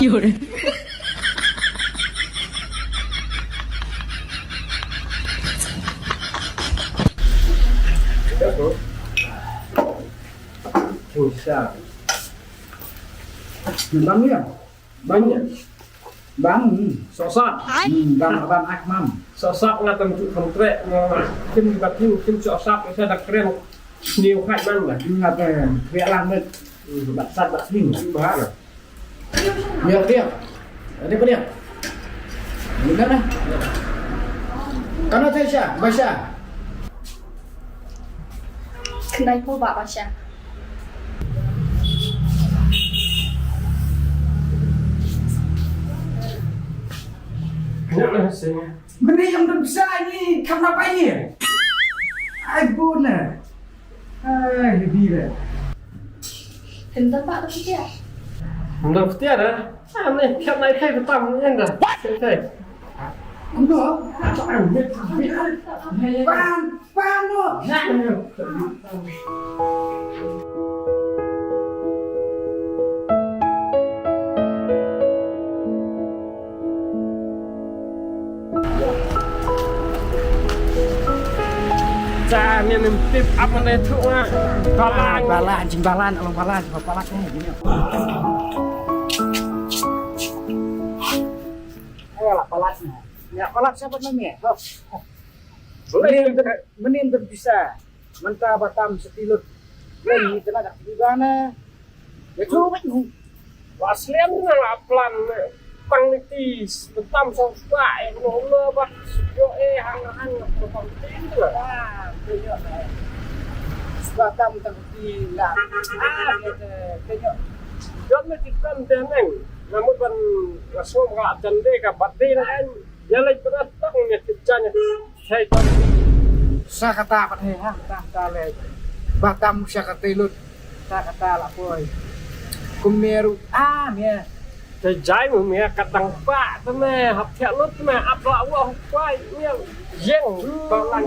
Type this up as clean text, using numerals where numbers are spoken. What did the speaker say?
有人。 Bisa. Bang ya? Banyak. Bang, sosok bang Akmam. sosok là tầm trụ không tuệ mà kim bạc kim kim sosok sẽ đặc keren nhiều khách mang là Ingat vẽ lang mệt. Bạn sát bạn hình. bá rồi Nhiều dia. Ada apa dia? Benar dah. Kana Taisha, Basha. Kenai po ba siya? nhất là sẽ Benda yang terbesar ini, kamu apa ini? iPhone lah. Lebih dah. Ganda pa ito siya. đầu tiên đó anh này theo này thay tầm nhân rồi thay Untuk? Paham, paham tu. cha miền miền tiếp áp lên đây thua balan Balan, anjing balan, along balan, balan gini. Ayo lah balasnya. Ya balas siapa namanya? Menin terbisa. Mentah Batam setilut. Ini tenaga gimana? Ya coba itu. Aslian là plan tăng đi tâm sâu lại nó lơ bắt yo hàng một phòng tín rồi Batam tapi lah. Kayaknya rất là cái cân thế này là một phần là số gạ chân đây cả bát đi là anh giờ lấy cái đất tắc nhiệt thịt chân thay tâm sa kata apa nih? Kata le. Batam sa katilut. Sa kata lah boy. Kumeru mia. thì trái mà mẹ cắt đằng bạ thế này học theo lớp thế này áp lạ quá không quay nghe riêng vào lành